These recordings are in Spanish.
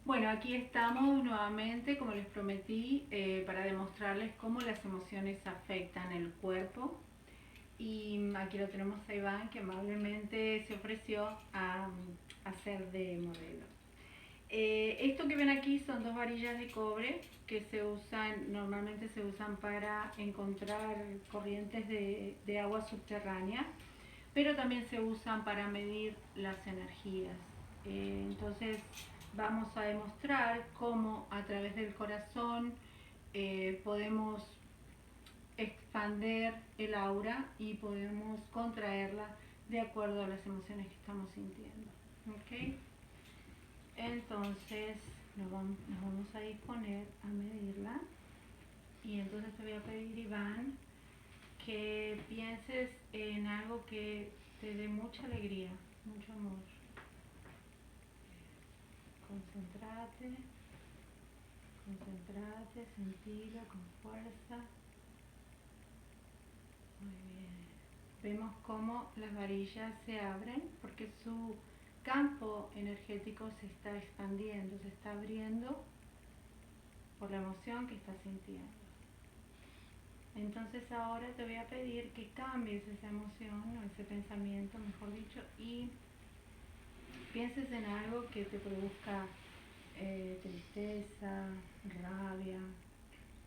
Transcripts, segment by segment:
Bueno, aquí estamos nuevamente, como les prometí, para demostrarles cómo las emociones afectan el cuerpo. Y aquí lo tenemos a Iván, que amablemente se ofreció a hacer de modelo. Esto que ven aquí son dos varillas de cobre que normalmente se usan para encontrar corrientes de agua subterránea, pero también se usan para medir las energías. Entonces vamos a demostrar cómo a través del corazón podemos expander el aura y podemos contraerla de acuerdo a las emociones que estamos sintiendo. ¿Okay? Entonces nos vamos a disponer a medirla y entonces te voy a pedir, Iván, que pienses en algo que te dé mucha alegría, mucho amor. Concentrate, concentrate, sentilo con fuerza. Muy bien. Vemos cómo las varillas se abren porque su campo energético se está expandiendo, se está abriendo por la emoción que estás sintiendo. Entonces ahora te voy a pedir que cambies esa emoción o ese pensamiento, mejor dicho, y pienses en algo que te produzca tristeza, rabia,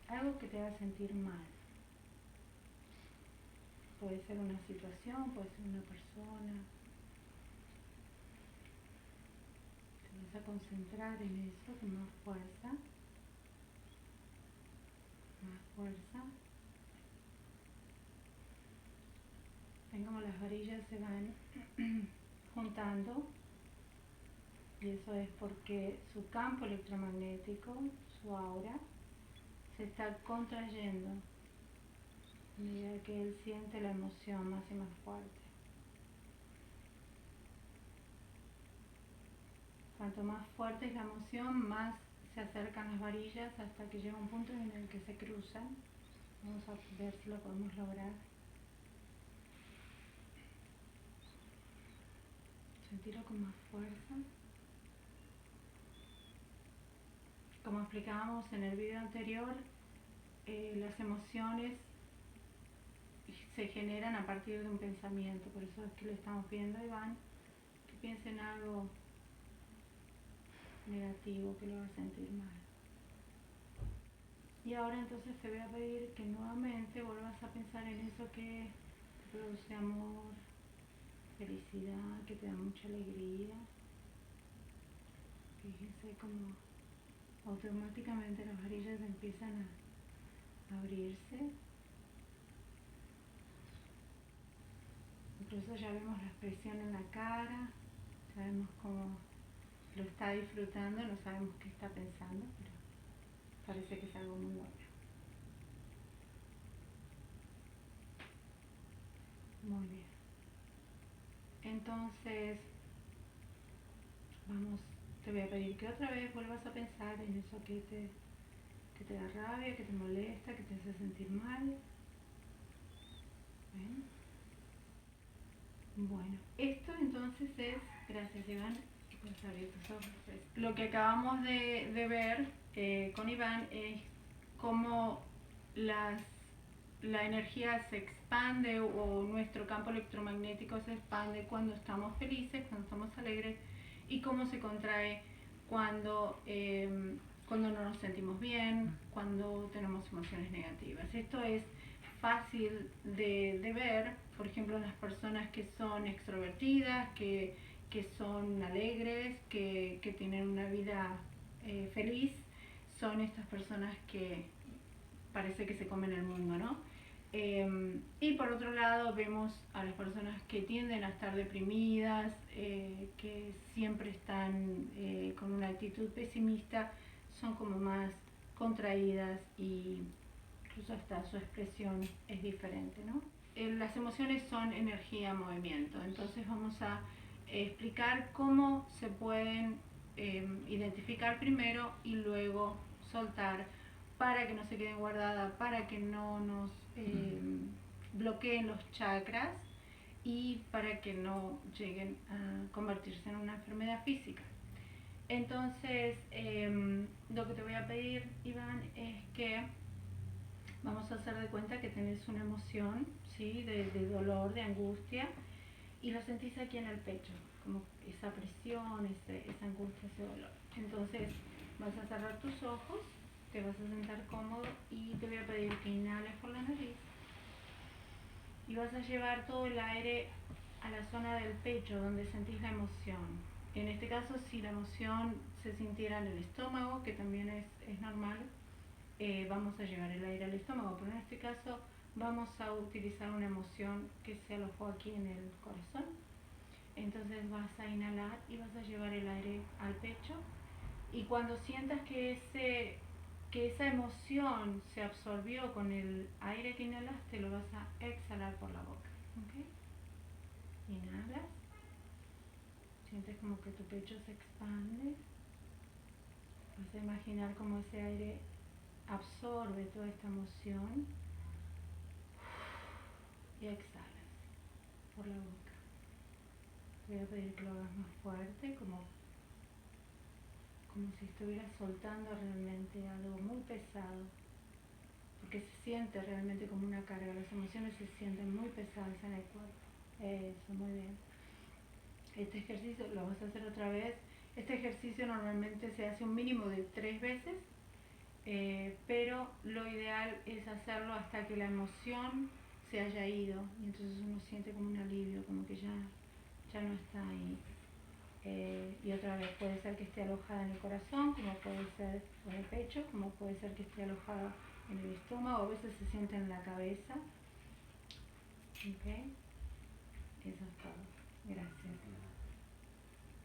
algo que te haga sentir mal. Puede ser una situación, puede ser una persona. Te vas a concentrar en eso con más fuerza, más fuerza. Ven como las varillas se van juntando y eso es porque su campo electromagnético, su aura, se está contrayendo a medida que él siente la emoción más y más fuerte. Cuanto más fuerte es la emoción, más se acercan las varillas hasta que llega un punto en el que se cruzan. Vamos a ver si lo podemos lograr. Sentirlo con más fuerza. Como explicábamos en el video anterior, las emociones se generan a partir de un pensamiento, por eso es que le estamos pidiendo a Iván que piense en algo negativo que lo va a sentir mal. Y ahora entonces te voy a pedir que nuevamente vuelvas a pensar en eso que te produce amor, felicidad, que te da mucha alegría. Fíjense cómo automáticamente las varillas empiezan a abrirse. Incluso ya vemos la expresión en la cara, sabemos cómo lo está disfrutando, no sabemos qué está pensando, pero parece que es algo muy bueno. Muy bien. Entonces, te voy a pedir que otra vez vuelvas a pensar en eso que te da rabia, que te molesta, que te hace sentir mal. ¿Ven? Bueno, esto entonces es, gracias Iván, pues abrir tus ojos. Lo que acabamos de ver con Iván es cómo la energía se expande o nuestro campo electromagnético se expande cuando estamos felices, cuando estamos alegres, y cómo se contrae cuando no nos sentimos bien, cuando tenemos emociones negativas. Esto es fácil de ver, por ejemplo, en las personas que son extrovertidas, que son alegres, que tienen una vida feliz, son estas personas que parece que se comen el mundo, ¿no? Y por otro lado vemos a las personas que tienden a estar deprimidas, que siempre están con una actitud pesimista, son como más contraídas y incluso hasta su expresión es diferente, ¿no? Las emociones son energía en movimiento, entonces vamos a explicar cómo se pueden identificar primero y luego soltar para que no se queden guardadas, para que no nos bloqueen los chakras y para que no lleguen a convertirse en una enfermedad física. Entonces, lo que te voy a pedir, Iván, es que vamos a hacer de cuenta que tenés una emoción, ¿sí? De dolor, de angustia, y lo sentís aquí en el pecho, como esa presión, esa angustia, ese dolor. Entonces, vas a cerrar tus ojos, te vas a sentar cómodo y te voy a pedir que inhales por la nariz y vas a llevar todo el aire a la zona del pecho donde sentís la emoción. En este caso, si la emoción se sintiera en el estómago, que también es normal, vamos a llevar el aire al estómago, pero en este caso vamos a utilizar una emoción que se alojó aquí en el corazón. Entonces vas a inhalar y vas a llevar el aire al pecho y cuando sientas que esa emoción se absorbió con el aire que inhalaste, lo vas a exhalar por la boca. ¿Okay? Inhalas, sientes como que tu pecho se expande, vas a imaginar como ese aire absorbe toda esta emoción y exhalas por la boca. Te voy a pedir que lo hagas más fuerte, como si estuvieras soltando realmente algo muy pesado, porque se siente realmente como una carga, las emociones se sienten muy pesadas en el cuerpo. Eso, muy bien. Este ejercicio lo vas a hacer otra vez. Este ejercicio normalmente se hace un mínimo de 3 veces, pero lo ideal es hacerlo hasta que la emoción se haya ido y entonces uno siente como un alivio, como que ya no está ahí. Y otra vez, puede ser que esté alojada en el corazón, como puede ser en el pecho, como puede ser que esté alojada en el estómago, a veces se siente en la cabeza. ¿Ok? Eso es todo. Gracias.